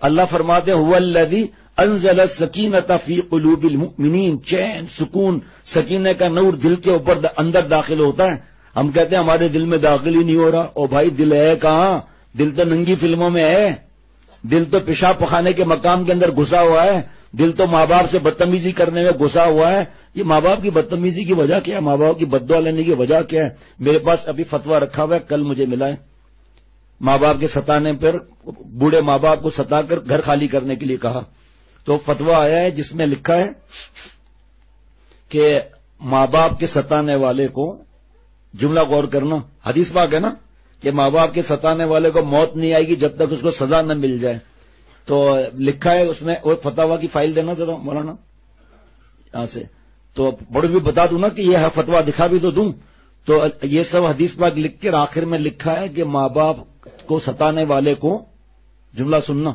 اللہ فرماتے هو الذی انزل السکینۃ فی قلوب المؤمنین، چین، سکون، سکینے کا نور دل کے اوپر اندر داخل ہوتا ہے. ہم کہتے ہیں ہمارے دل میں داخل ہی نہیں ہو رہا. او بھائی دل ہے کہاں؟ دل تو ننگی فلموں میں ہے، دل تو پیشاب پخانے کے مقام کے اندر گھسا ہوا ہے، دل تو ماں باپ سے بدتمیزی کرنے میں گھسا ہوا ہے. یہ ماں باپ کی بدتمیزی کی وجہ کیا ہے؟ ماں باپ کی بد دعا لینے کی وجہ کیا ہے؟ میرے پاس ابھی فتویٰ رکھا ہوا ہے، کل مجھے ملا ہے. ماں باپ کے ستانے پر بوڑھے ماں باپ کو ستا کر گھر خالی کرنے کے لیے کہا. تو فتویٰ آیا ہے جس میں لکھا ہے کہ ماں باپ کے ستانے والے کو، جملہ غور کرنا، حدیث پاک ہے نا کہ ماں باپ کے ستانے والے کو موت نہیں آئے گی جب تک اس کو سزا نہ مل جائے. تو لکھا ہے اس میں، وہ فتویٰ کی فائل دینا ذرا مولانا یہاں سے، تو بڑے بھی بتا دوں نا کہ یہ فتویٰ دکھا بھی تو دوں. تو یہ سب حدیث پاک لکھ کے آخر میں لکھا ہے کہ ماں باپ کو ستانے والے کو، جملہ سننا،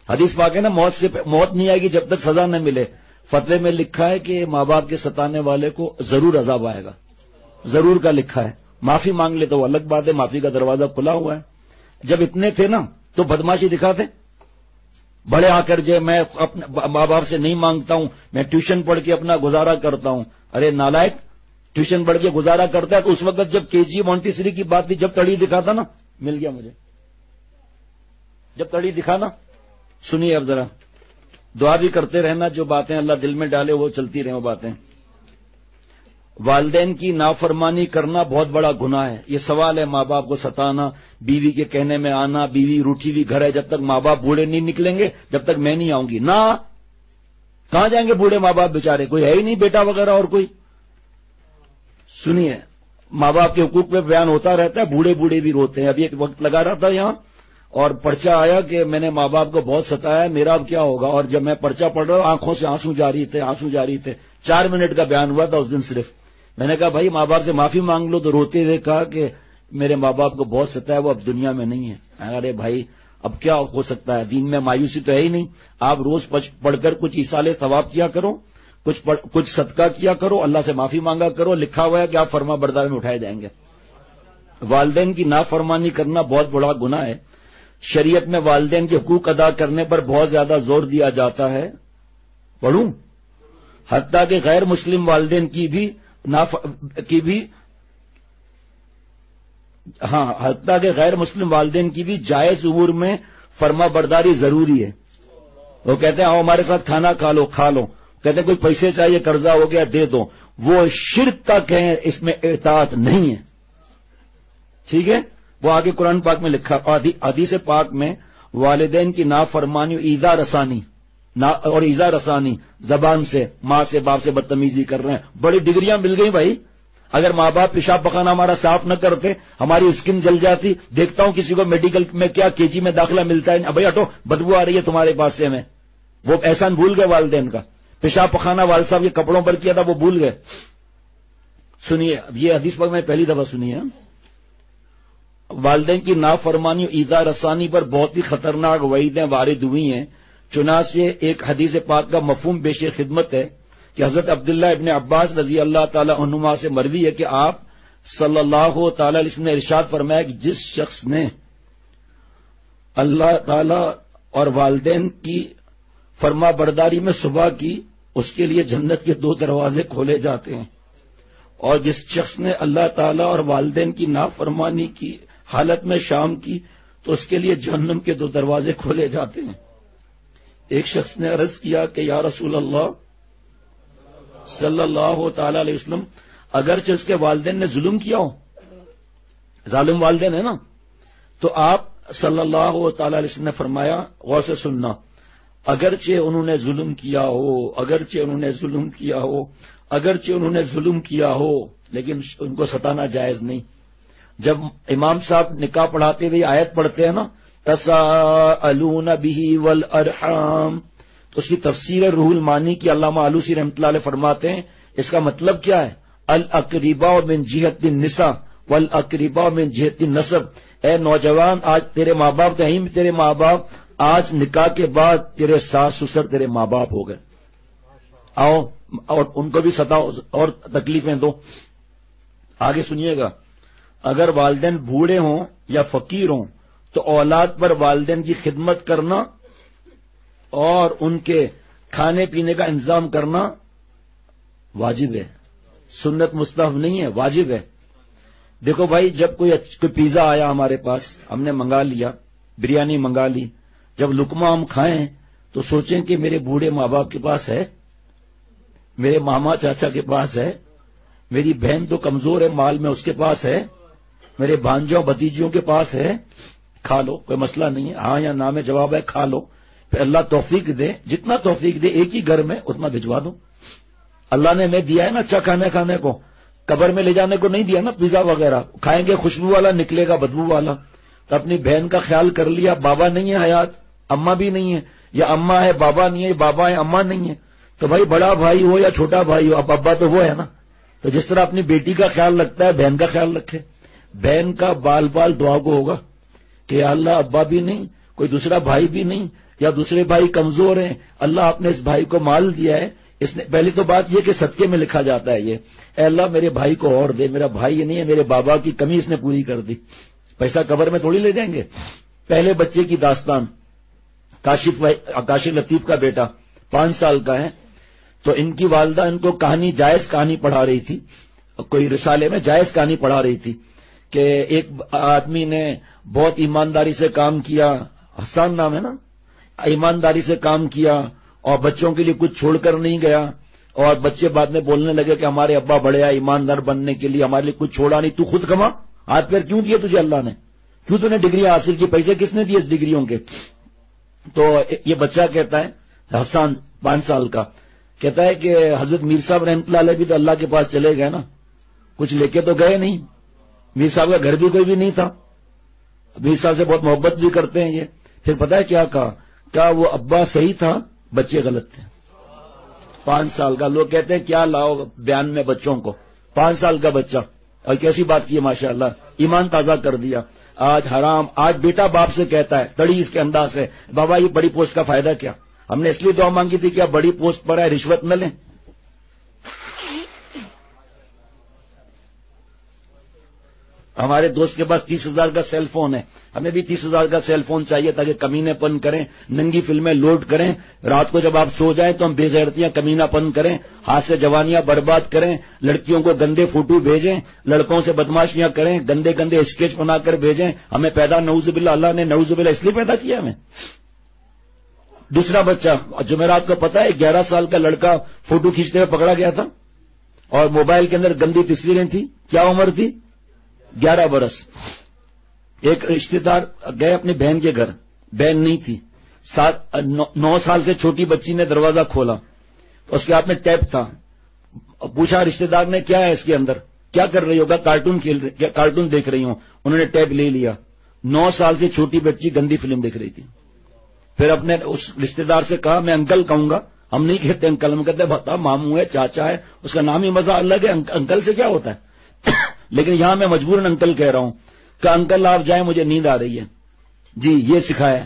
حدیث پاک ہے نا، موت نہیں آئے گی جب تک سزا نہ ملے. فتوے میں لکھا ہے کہ ماں باپ کے ستانے والے کو ضرور عذاب آئے گا، ضرور کا لکھا ہے. معافی مانگ لے تو وہ الگ بات ہے، معافی کا دروازہ کھلا ہوا ہے. جب اتنے تھے نا تو بدماشی دکھاتے، بڑے آ کر جو میں اپنے ماں باپ سے نہیں مانگتا ہوں، میں ٹیوشن پڑھ کے اپنا گزارا کرتا ہوں. ارے نالائق، ٹیوشن پڑھ کے گزارا کرتا ہے تو اس وقت جب کے جی مونٹیسری کی بات تھی، جب تڑی دکھاتا نا، مل گیا مجھے، جب تڑی دکھانا. سنیے اب ذرا، دعا بھی کرتے رہنا، جو باتیں اللہ دل میں ڈالے وہ چلتی رہیں وہ باتیں. والدین کی نافرمانی کرنا بہت بڑا گناہ ہے. یہ سوال ہے ماں باپ کو ستانا، بیوی کے کہنے میں آنا، بیوی روٹھی ہوئی گھر ہے، جب تک ماں باپ بوڑھے نہیں نکلیں گے جب تک میں نہیں آؤں گی. نہ کہاں جائیں گے بوڑھے ماں باپ بیچارے، کوئی ہے ہی نہیں بیٹا وغیرہ اور کوئی. سنیے، ماں باپ کے حقوق پہ بیان ہوتا رہتا ہے، بوڑھے بوڑھے بھی روتے ہیں. ابھی ایک وقت لگا رہا تھا یہاں اور پرچہ آیا کہ میں نے ماں باپ کو بہت ستایا ہے، میرا اب کیا ہوگا. اور جب میں پرچہ پڑھ رہا ہوں آنکھوں سے آنسو جاری تھے، آنسو جاری تھے. 4 منٹ کا بیان ہوا تھا اس دن صرف. میں نے کہا بھائی ماں باپ سے معافی مانگ لو. تو روتے ہوئے کہا کہ میرے ماں باپ کو بہت ستایا، وہ اب دنیا میں نہیں ہے. ارے بھائی اب کیا ہو سکتا ہے، دین میں مایوسی تو ہے ہی نہیں. آپ روز پڑھ کر کچھ ایصال ثواب کیا کرو، کچھ صدقہ کیا کرو، اللہ سے معافی مانگا کرو. لکھا ہوا ہے کہ آپ فرما بردار میں اٹھائے جائیں گے. والدین کی نافرمانی کرنا بہت بڑا گناہ ہے. شریعت میں والدین کے حقوق ادا کرنے پر بہت زیادہ زور دیا جاتا ہے. پڑھوں؟ حتیٰ کہ غیر مسلم والدین کی بھی حتیٰ کہ غیر مسلم والدین کی بھی جائز امور میں فرما برداری ضروری ہے. وہ کہتے ہیں آؤ ہمارے ساتھ کھانا کھا لو. کہتے ہیں کوئی پیسے چاہیے، قرضہ ہو گیا دے دو. وہ شرک تک ہے، اس میں اطاعت نہیں ہے. ٹھیک ہے، وہ آگے قرآن پاک میں لکھا، حدیث پاک میں والدین کی نافرمانی اور ایذا رسانی زبان سے، ماں سے باپ سے بدتمیزی کر رہے ہیں. بڑی ڈگریاں مل گئی بھائی. اگر ماں باپ پیشاب پخانا ہمارا صاف نہ کرتے ہماری اسکن جل جاتی. دیکھتا ہوں کسی کو میڈیکل میں کیا کے جی میں داخلہ ملتا ہے، بھائی ہٹو بدبو آ رہی ہے تمہارے پاس سے. میں وہ احسان بھول گئے والدین کا. پیشاب پخانا والد صاحب کے کپڑوں پر کیا تھا وہ بھول گئے. سنیے یہ حدیث پاک میں پہلی دفعہ سنی ہے. والدین کی نافرمانی اور ایذا رسانی پر بہت ہی خطرناک وعیدیں وارد ہوئی ہیں. چنانچہ ایک حدیث پاک کا مفہوم پیش خدمت ہے کہ حضرت عبداللہ ابن عباس رضی اللہ تعالی عنہما سے مروی ہے کہ آپ صلی اللہ تعالی علیہ وسلم نے ارشاد فرمایا کہ جس شخص نے اللہ تعالی اور والدین کی فرما برداری میں صبح کی، اس کے لیے جنت کے 2 دروازے کھولے جاتے ہیں. اور جس شخص نے اللہ تعالی اور والدین کی نافرمانی کی حالت میں شام کی تو اس کے لیے جہنم کے 2 دروازے کھولے جاتے ہیں. ایک شخص نے عرض کیا کہ یا رسول اللہ صلی اللہ تعالی علیہ وسلم، اگرچہ اس کے والدین نے ظلم کیا ہو، ظالم والدین ہے نا، تو آپ صلی اللہ تعالی علیہ وسلم نے فرمایا، غور سے سننا، اگرچہ انہوں نے ظلم کیا ہو لیکن ان کو ستانا جائز نہیں. جب امام صاحب نکاح پڑھاتے ہوئے آیت پڑھتے ہیں نا، تساءلون به والارحام، تو اس کی تفسیر روح المانی کی علامہ آلوسی رحمۃ اللہ علیہ فرماتے ہیں اس کا مطلب کیا ہے، الاقرباء من جہت النساء والاقرباء من جہت النسب. اے نوجوان، آج تیرے ماں باپ تو ہیں تیرے ماں باپ، آج نکاح کے بعد تیرے ساس سسر تیرے ماں باپ ہو گئے. آؤ اور ان کو بھی ستاؤ اور تکلیفیں دو. آگے سنیے گا، اگر والدین بوڑھے ہوں یا فقیر ہوں تو اولاد پر والدین کی خدمت کرنا اور ان کے کھانے پینے کا انتظام کرنا واجب ہے، سنت مستحب نہیں ہے، واجب ہے۔ دیکھو بھائی، جب کوئی پیزا آیا ہمارے پاس، ہم نے منگا لیا، بریانی منگا لی، جب لقمہ ہم کھائیں تو سوچیں کہ میرے بوڑھے ماں باپ کے پاس ہے، میرے ماما چاچا کے پاس ہے، میری بہن تو کمزور ہے مال میں، اس کے پاس ہے، میرے بھانجوں بھتیجیوں کے پاس ہے، کھا لو، کوئی مسئلہ نہیں ہے، ہاں یا نہ میں جواب ہے کھا لو، پھر اللہ توفیق دے، جتنا توفیق دے ایک ہی گھر میں اتنا بھجوا دو۔ اللہ نے ہمیں دیا ہے نا اچھا کھانے کو، قبر میں لے جانے کو نہیں دیا نا پیزا وغیرہ، کھائیں گے خوشبو والا نکلے گا بدبو والا۔ تو اپنی بہن کا خیال کر لیا، بابا نہیں ہے حیات، اماں بھی نہیں ہے، یا اماں ہے بابا نہیں ہے، بابا ہے اماں نہیں ہے، تو بھائی بڑا بھائی ہو یا چھوٹا بھائی ہو، اب ابا تو وہ ہے نا، تو جس طرح اپنی بیٹی کا خیال رکھتا ہے بہن کا خیال رکھے۔ بہن کا بال بال دعا کو ہوگا کہ یا اللہ ابا بھی نہیں، کوئی دوسرا بھائی بھی نہیں، یا دوسرے بھائی کمزور ہیں، اللہ آپ نے اس بھائی کو مال دیا ہے، اس نے پہلی تو بات یہ کہ صدقے میں لکھا جاتا ہے یہ، اے اللہ میرے بھائی کو اور دے، میرا بھائی یہ نہیں ہے، میرے بابا کی کمی اس نے پوری کر دی، پیسہ قبر میں تھوڑی لے جائیں گے۔ پہلے بچے کی داستان، کاشف لطیف کا بیٹا 5 سال کا ہے، تو ان کی والدہ ان کو کہانی، جائز کہانی پڑھا رہی تھی، کوئی رسالے میں جائز کہانی پڑھا رہی تھی کہ ایک آدمی نے بہت ایمانداری سے کام کیا، حسان نام ہے نا، ایمانداری سے کام کیا اور بچوں کے لیے کچھ چھوڑ کر نہیں گیا، اور بچے بعد میں بولنے لگے کہ ہمارے ابا بڑے ہیں ایماندار بننے کے لیے، ہمارے لیے کچھ چھوڑا نہیں، تو خود کما، ہاتھ پیر کیوں دیے تجھے اللہ نے، کیوں تو نے ڈگری حاصل کی، پیسے کس نے دیے اس ڈگریوں کے؟ تو یہ بچہ کہتا ہے، حسان 5 سال کا، کہتا ہے کہ حضرت میر صاحب رحمۃ اللہ علیہ بھی تو اللہ کے پاس چلے گئے نا، کچھ لے کے تو گئے نہیں، میر صاحب کا گھر بھی کوئی بھی نہیں تھا، میر صاحب سے بہت محبت بھی کرتے ہیں یہ۔ پھر پتہ ہے کیا کہا، کیا وہ ابا صحیح تھا، بچے غلط تھے۔ 5 سال کا، لوگ کہتے ہیں کیا لاؤ بیان میں بچوں کو، 5 سال کا بچہ، اور کیسی بات کی ہے ماشاءاللہ، ایمان تازہ کر دیا۔ آج حرام، آج بیٹا باپ سے کہتا ہے تڑی اس کے انداز سے، بابا یہ بڑی پوسٹ کا فائدہ کیا، ہم نے اس لیے دعا مانگی تھی کہ آپ بڑی پوسٹ پر ہے رشوت نہ لیں۔ ہمارے دوست کے پاس 30,000 کا سیل فون ہے، ہمیں بھی 30,000 کا سیل فون چاہیے تاکہ کمینے پن کریں، ننگی فلمیں لوڈ کریں، رات کو جب آپ سو جائیں تو ہم بے غیرتیاں کمینہ پن کریں، ہاتھ سے جوانیاں برباد کریں، لڑکیوں کو گندے فوٹو بھیجیں، لڑکوں سے بدماشیاں کریں، گندے گندے اسکیچ بنا کر بھیجیں۔ ہمیں پیدا نعوذ باللہ، اللہ نے نعوذ باللہ اس لیے پیدا کیا ہمیں۔ دوسرا بچہ جمعرات کو پتا ہے 11 سال کا لڑکا فوٹو کھینچتے ہوئے پکڑا گیا تھا، اور موبائل کے اندر گندی تصویریں تھیں، کیا عمر تھی؟ 11 برس۔ ایک رشتہ دار گئے اپنی بہن کے گھر، بہن نہیں تھی، 9 سال سے چھوٹی بچی نے دروازہ کھولا، اس کے ہاتھ میں ٹیپ تھا، پوچھا رشتہ دار نے کیا ہے اس کے اندر، کیا کر رہی ہوگا، کارٹون دیکھ رہی ہوں، انہوں نے ٹیپ لے لیا، 9 سال سے چھوٹی بچی گندی فلم دیکھ رہی تھی۔ پھر اپنے اس رشتہ دار سے کہا میں انکل کہوں گا، ہم نہیں کہتے انکل، ہم کہتے بتا ماموں ہے، چاچا ہے، اس کا نام ہی مزہ الگ ہے، انکل سے کیا ہوتا ہے لیکن یہاں میں مجبوراً انکل کہہ رہا ہوں کہ انکل آپ جائیں مجھے نیند آ رہی ہے، جی یہ سکھایا۔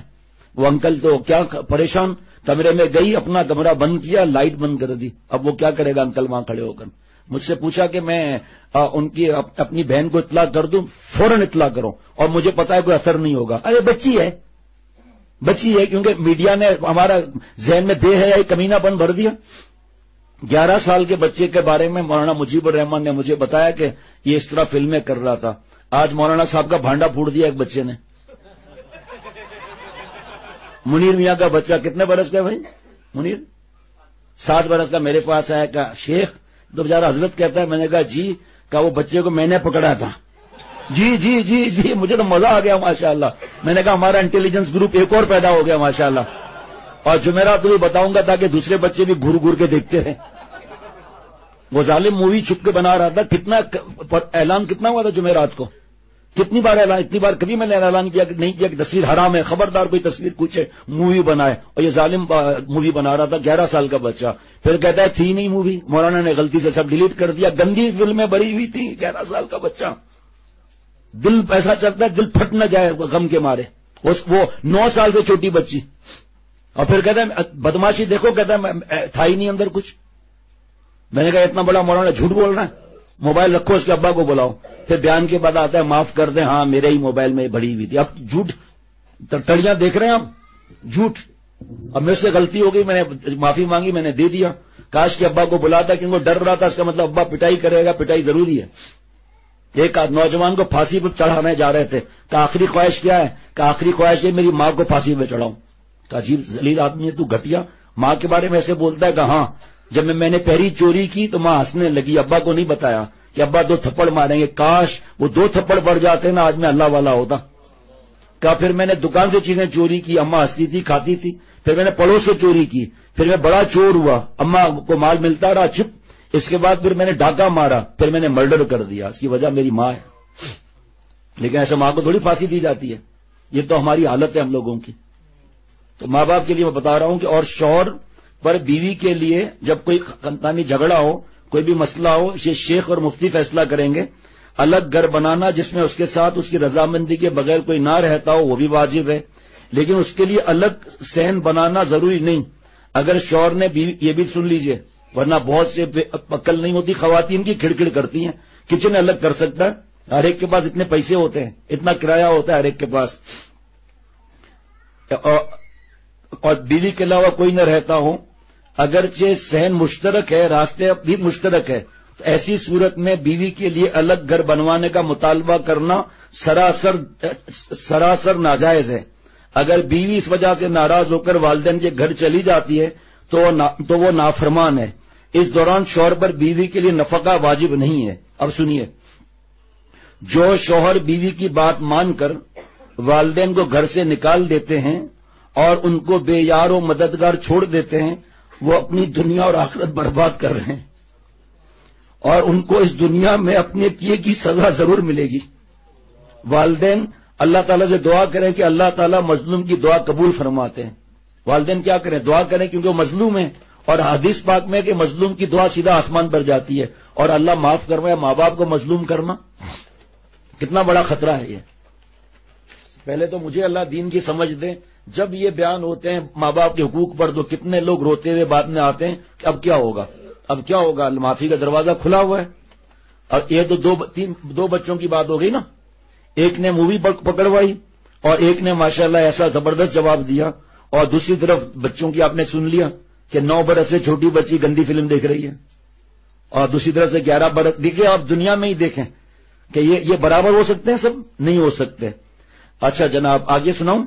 وہ انکل تو کیا پریشان، کمرے میں گئی، اپنا کمرہ بند کیا، لائٹ بند کر دی، اب وہ کیا کرے گا انکل وہاں کھڑے ہو کر۔ مجھ سے پوچھا کہ میں ان کی اپنی بہن کو اطلاع کر دوں، فوراً اطلاع کرو، اور مجھے پتا ہے کوئی اثر نہیں ہوگا، ارے بچی ہے کیونکہ میڈیا نے ہمارا ذہن میں بے حیائی کمینہ پن بھر دیا۔ 11 سال کے بچے کے بارے میں مولانا مجیب الرحمان نے مجھے بتایا کہ یہ اس طرح فلمیں کر رہا تھا۔ آج مولانا صاحب کا بھانڈا پھوڑ دیا ایک بچے نے۔ منیر میاں کا بچہ کتنے برس کا ہے بھائی؟ منیر 7 برس کا میرے پاس آیا کہ شیخ، تو بیچارہ حضرت کہتا ہے، میں نے کہا جی، کہ وہ بچے کو میں نے پکڑا تھا، جی جی جی جی، مجھے تو مزہ آ گیا ماشاءاللہ۔ میں نے کہا ہمارا انٹیلیجنس گروپ ایک اور پیدا ہو گیا ماشاءاللہ، اور جمعرات کو بھی بتاؤں گا تاکہ دوسرے بچے بھی گھور گھور کے دیکھتے رہیں۔ وہ ظالم مووی چھپ کے بنا رہا تھا، کتنا اعلان کتنا ہوا تھا جمعرات کو، کتنی بار اعلان، اتنی بار کبھی میں نے اعلان کیا کہ نہیں کیا کہ تصویر حرام ہے، خبردار کوئی تصویر کچھ مووی بنائے، اور یہ ظالم مووی بنا رہا تھا 11 سال کا بچہ۔ پھر کہتا ہے تھی نہیں مووی، مولانا نے غلطی سے سب ڈیلیٹ کر دیا، گندی فلمیں بھری ہوئی تھی، 11 سال کا بچہ، دل ایسا چلتا ہے دل پھٹ نہ جائے غم کے مارے، وہ 9 سال سے چھوٹی بچی، اور پھر کہتا ہے بدماشی دیکھو، کہتا ہے تھا ہی نہیں اندر کچھ۔ میں نے کہا اتنا بڑا مولانا جھوٹ بول رہا ہے، موبائل رکھو، اس کے ابا کو بلاؤ۔ پھر بیان کے بعد آتا ہے معاف کر دیں، ہاں میرے ہی موبائل میں بڑی ہوئی تھی۔ اب جھوٹ تڑیاں دیکھ رہے ہیں آپ، جھوٹ اب میرے سے غلطی ہو گئی، میں نے معافی مانگی، میں نے دے دیا. کاش کہ ابا کو بلاتا، کیونکہ ڈر رہا تھا اس کا مطلب ابا پٹائی کرے گا، پٹائی ضروری ہے. ایک نوجوان کو پھانسی پر چڑھانے جا رہے تھے، کہ آخری خواہش کیا ہے؟ کہ آخری خواہش ہے میری ماں کو پھانسی پہ چڑھاؤں. کہ عجیب ذلیل آدمی ہے تو، گھٹیا. ماں کے بارے میں ایسے بولتا ہے کہ ہاں جب میں نے پہلی چوری کی تو ماں ہنسنے لگی، ابا کو نہیں بتایا کہ ابا 2 تھپڑ ماریں گے. کاش وہ 2 تھپڑ بڑھ جاتے نا، آج میں اللہ والا ہوتا. کہا پھر میں نے دکان سے چیزیں چوری کی، اماں ہنستی تھی، کھاتی تھی. پھر میں نے پڑوس سے چوری کی، پھر میں بڑا چور ہوا، اماں کو مال ملتا رہا چپ. اس کے بعد پھر میں نے ڈاکہ مارا، پھر میں نے مرڈر کر دیا. اس کی وجہ میری ماں ہے. لیکن ایسے ماں کو تھوڑی پھانسی دی جاتی ہے. یہ تو ہماری حالت ہے ہم لوگوں کی. تو ماں باپ کے لیے میں بتا رہا ہوں کہ، اور شوہر پر بیوی کے لیے جب کوئی خاندانی جھگڑا ہو، کوئی بھی مسئلہ ہو، یہ شیخ اور مفتی فیصلہ کریں گے. الگ گھر بنانا جس میں اس کے ساتھ اس کی رضامندی کے بغیر کوئی نہ رہتا ہو وہ بھی واجب ہے، لیکن اس کے لیے الگ صحن بنانا ضروری نہیں. اگر شوہر نے بیوی، یہ بھی سن لیجئے ورنہ بہت سے عقل نہیں ہوتی خواتین کی، کھڑکھڑ کرتی ہیں. کچن الگ کر سکتا ہے، ہر ایک کے پاس اتنے پیسے ہوتے ہیں، اتنا کرایہ ہوتا ہے ہر ایک کے پاس، اور بیوی کے علاوہ کوئی نہ رہتا ہو. اگرچہ صحن مشترک ہے، راستے بھی مشترک ہے، تو ایسی صورت میں بیوی کے لیے الگ گھر بنوانے کا مطالبہ کرنا سراسر ناجائز ہے. اگر بیوی اس وجہ سے ناراض ہو کر والدین کے گھر چلی جاتی ہے تو وہ نافرمان ہے. اس دوران شوہر پر بیوی کے لیے نفقہ واجب نہیں ہے. اب سنیے، جو شوہر بیوی کی بات مان کر والدین کو گھر سے نکال دیتے ہیں اور ان کو بے یار و مددگار چھوڑ دیتے ہیں، وہ اپنی دنیا اور آخرت برباد کر رہے ہیں، اور ان کو اس دنیا میں اپنے کیے کی سزا ضرور ملے گی. والدین اللہ تعالیٰ سے دعا کریں کہ اللہ تعالیٰ مظلوم کی دعا قبول فرماتے ہیں. والدین کیا کریں؟ دعا کریں، کیونکہ وہ مظلوم ہیں، اور حدیث پاک میں کہ مظلوم کی دعا سیدھا آسمان پر جاتی ہے، اور اللہ معاف کروائے. ماں باپ کو مظلوم کرنا کتنا بڑا خطرہ ہے. یہ پہلے تو مجھے اللہ دین کی سمجھ دے. جب یہ بیان ہوتے ہیں ماں باپ کے حقوق پر تو کتنے لوگ روتے ہوئے بعد میں آتے ہیں کہ اب کیا ہوگا، اب کیا ہوگا. معافی کا دروازہ کھلا ہوا ہے. اور یہ تو دو بچوں کی بات ہو گئی نا. ایک نے مووی پکڑوائی اور ایک نے ماشاءاللہ ایسا زبردست جواب دیا، اور دوسری طرف بچوں کی آپ نے سن لیا کہ 9 برس سے چھوٹی بچی گندی فلم دیکھ رہی ہے، اور دوسری طرف سے 11 برس. دیکھیں آپ دنیا میں ہی دیکھیں کہ یہ برابر ہو سکتے ہیں؟ سب نہیں ہو سکتے. اچھا جناب آگے سناؤں.